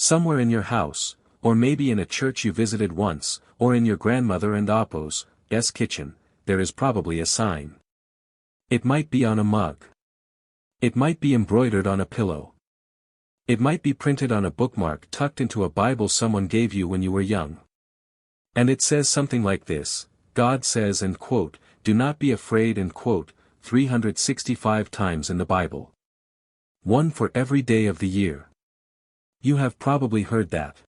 Somewhere in your house, or maybe in a church you visited once, or in your grandmother and Apo's kitchen, there is probably a sign. It might be on a mug. It might be embroidered on a pillow. It might be printed on a bookmark tucked into a Bible someone gave you when you were young. And it says something like this: God says, and quote, "Do not be afraid," and quote, 365 times in the Bible. One for every day of the year. You have probably heard that.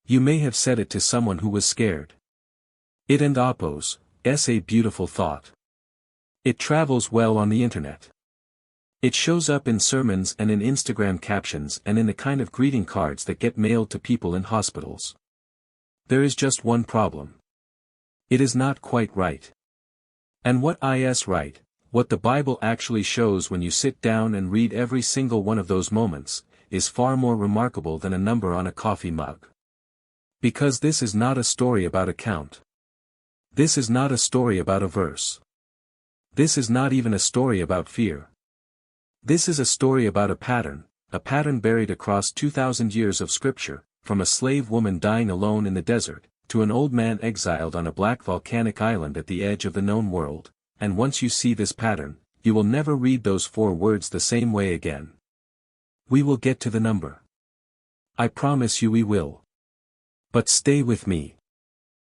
You may have said it to someone who was scared. It and Apo's a beautiful thought. It travels well on the internet. It shows up in sermons and in Instagram captions and in the kind of greeting cards that get mailed to people in hospitals. There is just one problem. It is not quite right. And what is right, what the Bible actually shows when you sit down and read every single one of those moments, is far more remarkable than a number on a coffee mug. Because this is not a story about a count. This is not a story about a verse. This is not even a story about fear. This is a story about a pattern buried across 2,000 years of scripture, from a slave woman dying alone in the desert, to an old man exiled on a black volcanic island at the edge of the known world, and once you see this pattern, you will never read those 4 words the same way again. We will get to the number. I promise you we will. But stay with me.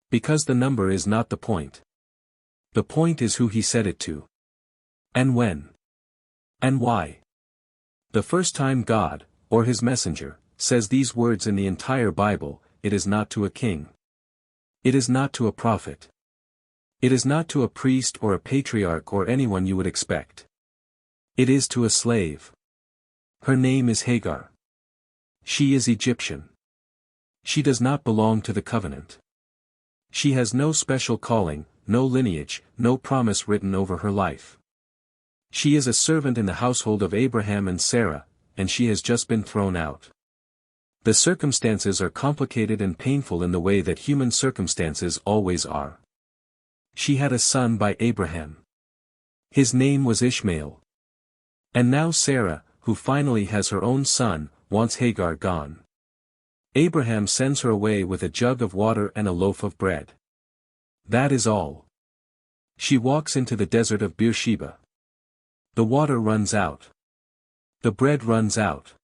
Because the number is not the point. The point is who he said it to. And when. And why. The first time God, or his messenger, says these words in the entire Bible, it is not to a king. It is not to a prophet. It is not to a priest or a patriarch or anyone you would expect. It is to a slave. Her name is Hagar. She is Egyptian. She does not belong to the covenant. She has no special calling, no lineage, no promise written over her life. She is a servant in the household of Abraham and Sarah, and she has just been thrown out. The circumstances are complicated and painful in the way that human circumstances always are. She had a son by Abraham. His name was Ishmael. And now Sarah, who finally has her own son, wants Hagar gone. Abraham sends her away with a jug of water and a loaf of bread. That is all. She walks into the desert of Beersheba. The water runs out. The bread runs out.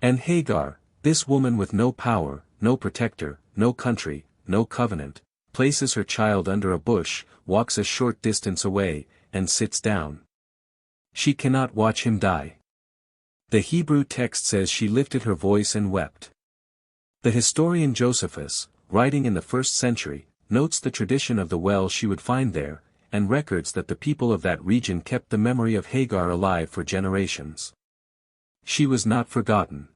And Hagar, this woman with no power, no protector, no country, no covenant, places her child under a bush, walks a short distance away, and sits down. She cannot watch him die. The Hebrew text says she lifted her voice and wept. The historian Josephus, writing in the 1st century, notes the tradition of the well she would find there, and records that the people of that region kept the memory of Hagar alive for generations. She was not forgotten.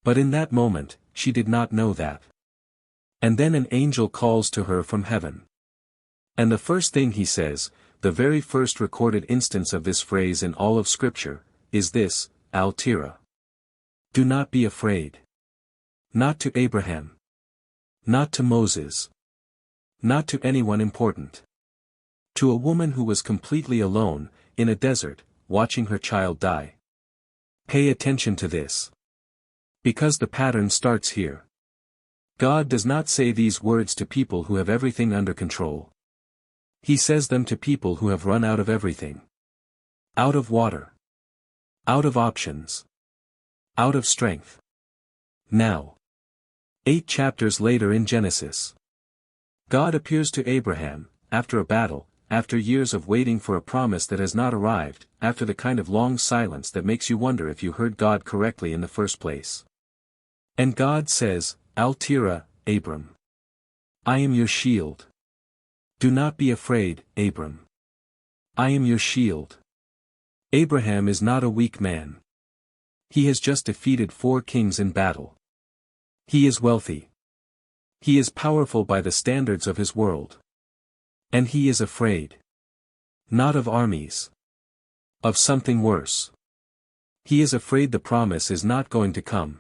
But in that moment, she did not know that. And then an angel calls to her from heaven. And the first thing he says, the very first recorded instance of this phrase in all of Scripture, is this: Al-Tira. Do not be afraid. Not to Abraham. Not to Moses. Not to anyone important. To a woman who was completely alone, in a desert, watching her child die. Pay attention to this. Because the pattern starts here. God does not say these words to people who have everything under control. He says them to people who have run out of everything. Out of water. Out of options. Out of strength. Now. 8 chapters later in Genesis. God appears to Abraham, after a battle, after years of waiting for a promise that has not arrived, after the kind of long silence that makes you wonder if you heard God correctly in the first place. And God says, Al-Tira, Abram. I am your shield. Do not be afraid, Abram. I am your shield. Abraham is not a weak man. He has just defeated 4 kings in battle. He is wealthy. He is powerful by the standards of his world. And he is afraid. Not of armies. Of something worse. He is afraid the promise is not going to come.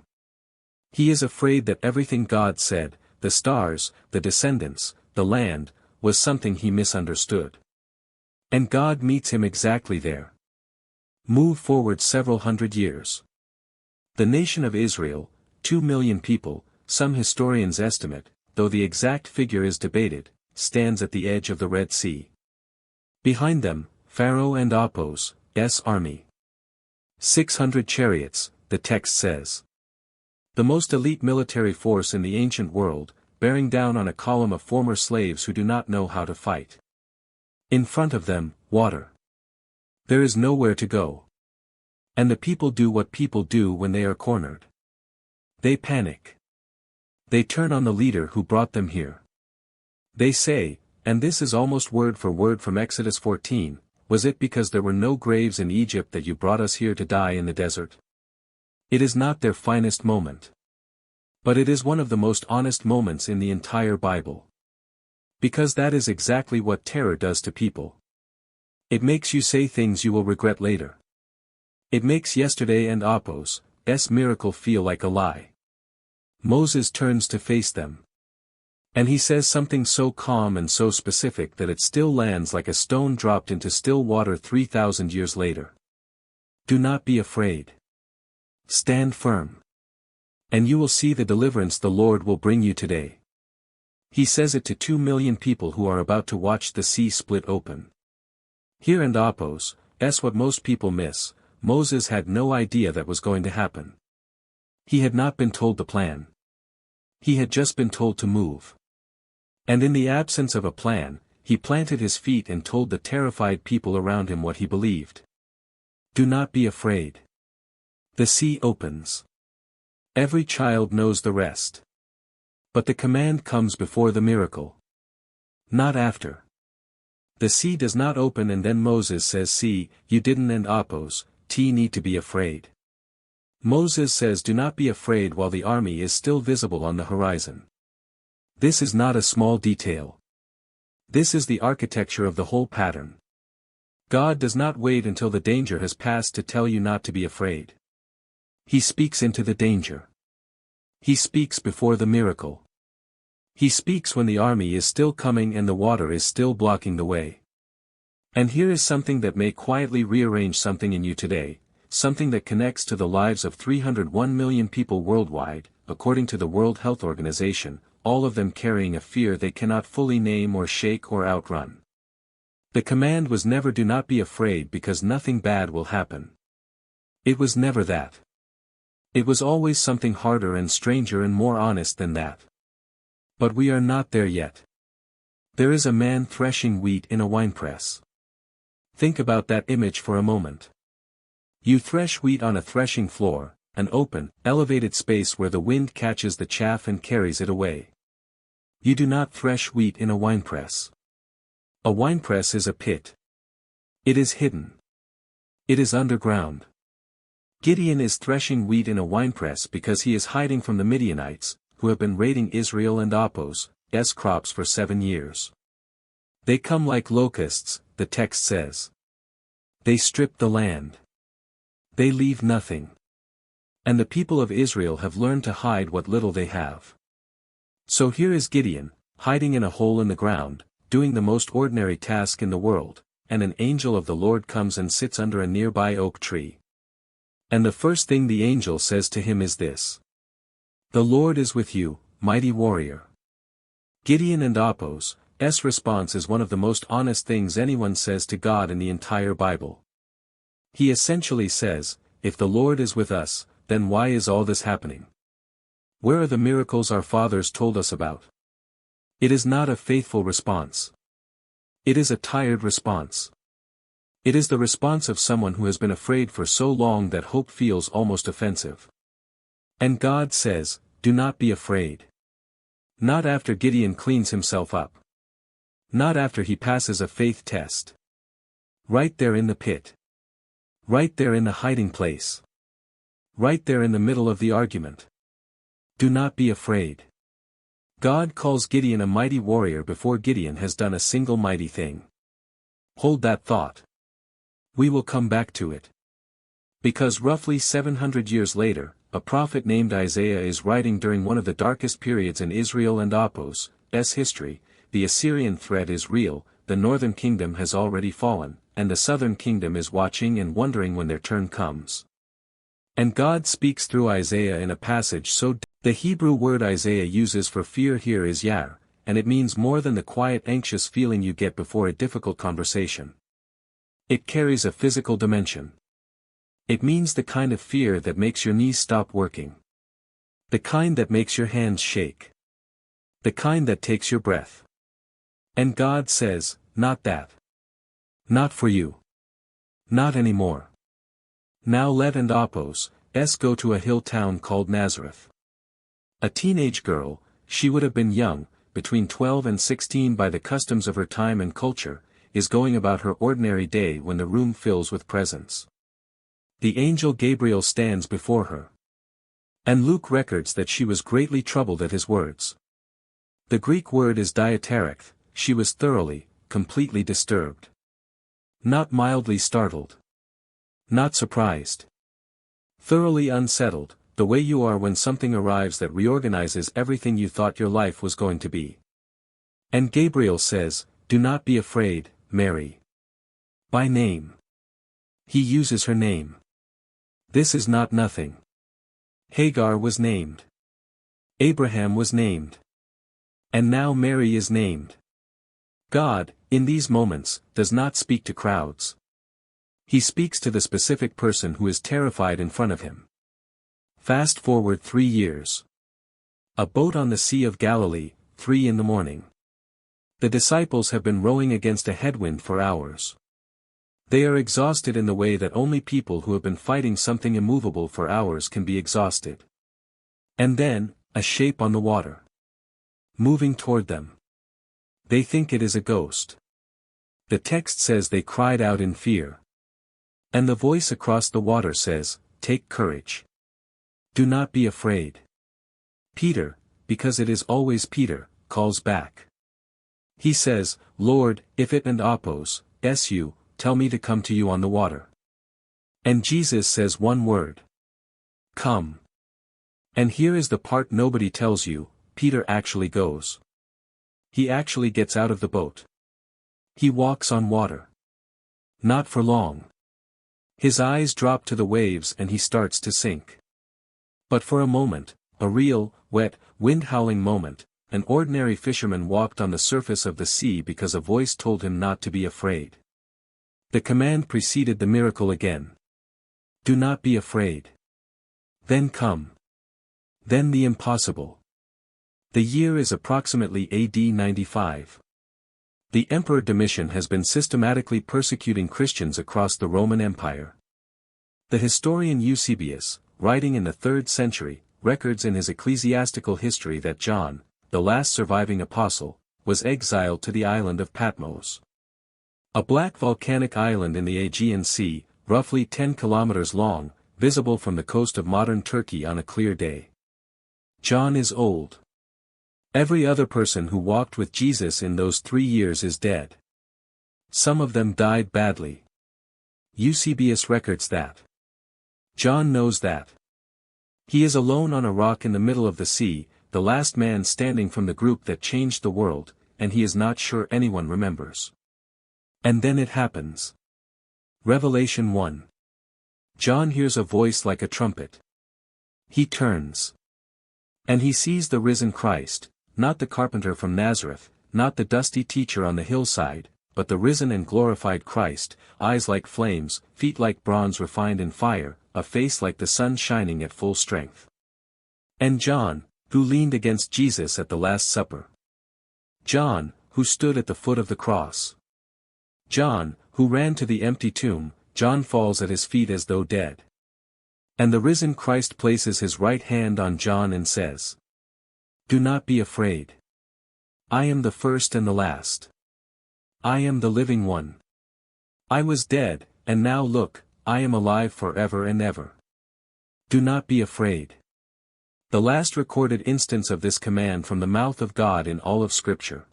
He is afraid that everything God said, the stars, the descendants, the land, was something he misunderstood. And God meets him exactly there. Move forward several hundred years. The nation of Israel, 2 million people, some historians estimate, though the exact figure is debated, stands at the edge of the Red Sea. Behind them, Pharaoh and Apo's army. 600 chariots, the text says. The most elite military force in the ancient world, bearing down on a column of former slaves who do not know how to fight. In front of them, water. There is nowhere to go. And the people do what people do when they are cornered. They panic. They turn on the leader who brought them here. They say, and this is almost word for word from Exodus 14, "Was it because there were no graves in Egypt that you brought us here to die in the desert?" It is not their finest moment. But it is one of the most honest moments in the entire Bible. Because that is exactly what terror does to people. It makes you say things you will regret later. It makes yesterday and Apo's miracle feel like a lie. Moses turns to face them. And he says something so calm and so specific that it still lands like a stone dropped into still water 3,000 years later. Do not be afraid. Stand firm. And you will see the deliverance the Lord will bring you today. He says it to 2 million people who are about to watch the sea split open. Here and Apo's, what most people miss, Moses had no idea that was going to happen. He had not been told the plan. He had just been told to move. And in the absence of a plan, he planted his feet and told the terrified people around him what he believed. Do not be afraid. The sea opens. Every child knows the rest. But the command comes before the miracle. Not after. The sea does not open and then Moses says, "See, you didn't and Apo's, need to be afraid." Moses says, "Do not be afraid," while the army is still visible on the horizon. This is not a small detail. This is the architecture of the whole pattern. God does not wait until the danger has passed to tell you not to be afraid. He speaks into the danger. He speaks before the miracle. He speaks when the army is still coming and the water is still blocking the way. And here is something that may quietly rearrange something in you today, something that connects to the lives of 301 million people worldwide, according to the World Health Organization, all of them carrying a fear they cannot fully name or shake or outrun. The command was never "Do not be afraid because nothing bad will happen." It was never that. It was always something harder and stranger and more honest than that. But we are not there yet. There is a man threshing wheat in a winepress. Think about that image for a moment. You thresh wheat on a threshing floor, an open, elevated space where the wind catches the chaff and carries it away. You do not thresh wheat in a winepress. A winepress is a pit. It is hidden. It is underground. Gideon is threshing wheat in a winepress because he is hiding from the Midianites, who have been raiding Israel and Apo's crops for 7 years. They come like locusts, the text says. They strip the land. They leave nothing. And the people of Israel have learned to hide what little they have. So here is Gideon, hiding in a hole in the ground, doing the most ordinary task in the world, and an angel of the Lord comes and sits under a nearby oak tree. And the first thing the angel says to him is this: "The Lord is with you, mighty warrior." Gideon and Apo's response is one of the most honest things anyone says to God in the entire Bible. He essentially says, if the Lord is with us, then why is all this happening? Where are the miracles our fathers told us about? It is not a faithful response. It is a tired response. It is the response of someone who has been afraid for so long that hope feels almost offensive. And God says, "Do not be afraid." Not after Gideon cleans himself up. Not after he passes a faith test. Right there in the pit. Right there in the hiding place. Right there in the middle of the argument. Do not be afraid. God calls Gideon a mighty warrior before Gideon has done a single mighty thing. Hold that thought. We will come back to it. Because roughly 700 years later, a prophet named Isaiah is writing during one of the darkest periods in Israel and Apo's history. The Assyrian threat is real, the northern kingdom has already fallen, and the southern kingdom is watching and wondering when their turn comes. And God speaks through Isaiah in a passage so the Hebrew word Isaiah uses for fear here is yar, and it means more than the quiet anxious feeling you get before a difficult conversation. It carries a physical dimension. It means the kind of fear that makes your knees stop working. The kind that makes your hands shake. The kind that takes your breath. And God says, not that. Not for you. Not anymore. Now let and Apos, go to a hill town called Nazareth. A teenage girl, she would have been young, between 12 and 16 by the customs of her time and culture, is going about her ordinary day when the room fills with presence. The angel Gabriel stands before her. And Luke records that she was greatly troubled at his words. The Greek word is diaterech, she was thoroughly, completely disturbed. Not mildly startled. Not surprised. Thoroughly unsettled, the way you are when something arrives that reorganizes everything you thought your life was going to be. And Gabriel says, do not be afraid, Mary. By name. He uses her name. This is not nothing. Hagar was named. Abraham was named. And now Mary is named. God, in these moments, does not speak to crowds. He speaks to the specific person who is terrified in front of him. Fast forward 3 years. A boat on the Sea of Galilee, 3 in the morning. The disciples have been rowing against a headwind for hours. They are exhausted in the way that only people who have been fighting something immovable for hours can be exhausted. And then, a shape on the water. Moving toward them. They think it is a ghost. The text says they cried out in fear. And the voice across the water says, take courage. Do not be afraid. Peter, because it is always Peter, calls back. He says, Lord, if it and Apos, you, tell me to come to you on the water. And Jesus says one word. Come. And here is the part nobody tells you, Peter actually goes. He actually gets out of the boat. He walks on water. Not for long. His eyes drop to the waves and he starts to sink. But for a moment, a real, wet, wind-howling moment, an ordinary fisherman walked on the surface of the sea because a voice told him not to be afraid. The command preceded the miracle again. Do not be afraid. Then come. Then the impossible. The year is approximately AD 95. The Emperor Domitian has been systematically persecuting Christians across the Roman Empire. The historian Eusebius, writing in the 3rd century, records in his ecclesiastical history that John, the last surviving apostle, was exiled to the island of Patmos. A black volcanic island in the Aegean Sea, roughly 10 kilometers long, visible from the coast of modern Turkey on a clear day. John is old. Every other person who walked with Jesus in those 3 years is dead. Some of them died badly. Eusebius records that. John knows that. He is alone on a rock in the middle of the sea, the last man standing from the group that changed the world, and he is not sure anyone remembers. And then it happens. Revelation 1. John hears a voice like a trumpet. He turns. And he sees the risen Christ, not the carpenter from Nazareth, not the dusty teacher on the hillside, but the risen and glorified Christ, eyes like flames, feet like bronze refined in fire, a face like the sun shining at full strength. And John, who leaned against Jesus at the Last Supper. John, who stood at the foot of the cross. John, who ran to the empty tomb, John falls at his feet as though dead. And the risen Christ places his right hand on John and says, do not be afraid. I am the first and the last. I am the living one. I was dead, and now look, I am alive forever and ever. Do not be afraid. The last recorded instance of this command from the mouth of God in all of Scripture.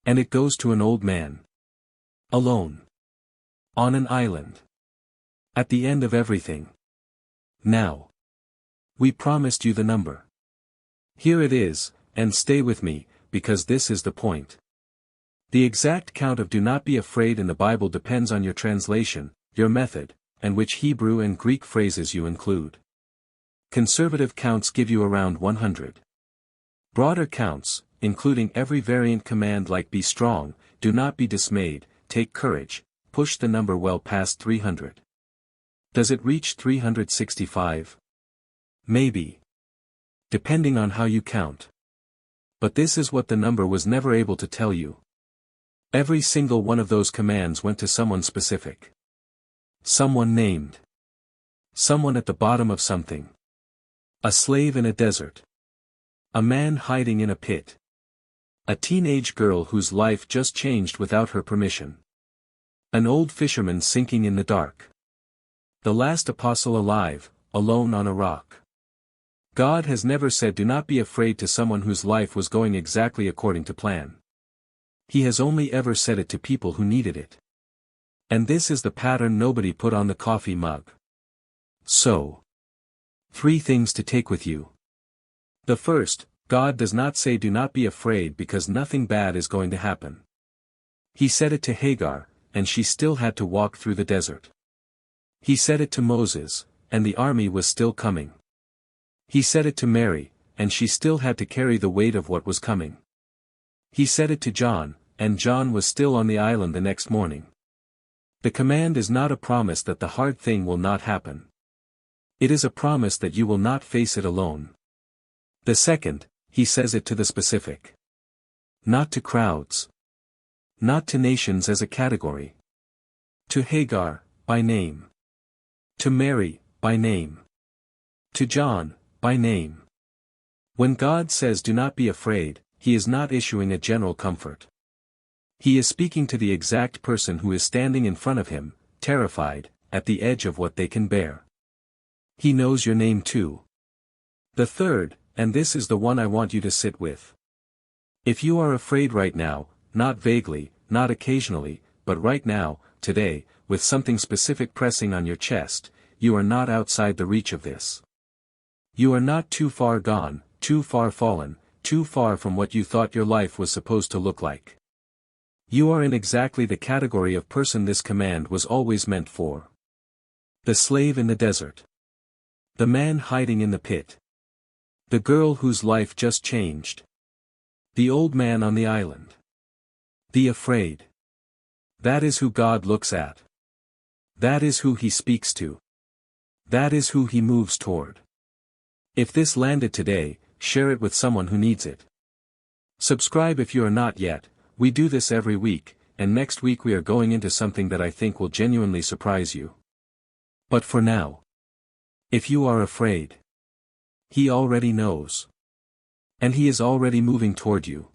And it goes to an old man. Alone. On an island. At the end of everything. Now. We promised you the number. Here it is, and stay with me, because this is the point. The exact count of do not be afraid in the Bible depends on your translation, your method, and which Hebrew and Greek phrases you include. Conservative counts give you around 100. Broader counts, including every variant command like be strong, do not be dismayed, take courage, push the number well past 300. Does it reach 365? Maybe. Depending on how you count. But this is what the number was never able to tell you. Every single one of those commands went to someone specific. Someone named. Someone at the bottom of something. A slave in a desert. A man hiding in a pit. A teenage girl whose life just changed without her permission. An old fisherman sinking in the dark. The last apostle alive, alone on a rock. God has never said do not be afraid to someone whose life was going exactly according to plan. He has only ever said it to people who needed it. And this is the pattern nobody put on the coffee mug. So, 3 things to take with you. The first, God does not say do not be afraid because nothing bad is going to happen. He said it to Hagar, and she still had to walk through the desert. He said it to Moses, and the army was still coming. He said it to Mary, and she still had to carry the weight of what was coming. He said it to John, and John was still on the island the next morning. The command is not a promise that the hard thing will not happen. It is a promise that you will not face it alone. The second, he says it to the specific. Not to crowds. Not to nations as a category. To Hagar, by name. To Mary, by name. To John, by name. When God says do not be afraid, he is not issuing a general comfort. He is speaking to the exact person who is standing in front of him, terrified, at the edge of what they can bear. He knows your name too. The third, and this is the one I want you to sit with. If you are afraid right now, not vaguely, not occasionally, but right now, today, with something specific pressing on your chest, you are not outside the reach of this. You are not too far gone, too far fallen, too far from what you thought your life was supposed to look like. You are in exactly the category of person this command was always meant for. The slave in the desert. The man hiding in the pit. The girl whose life just changed. The old man on the island. The afraid. That is who God looks at. That is who he speaks to. That is who he moves toward. If this landed today, share it with someone who needs it. Subscribe if you are not yet. We do this every week, and next week we are going into something that I think will genuinely surprise you. But for now, if you are afraid, he already knows. And he is already moving toward you.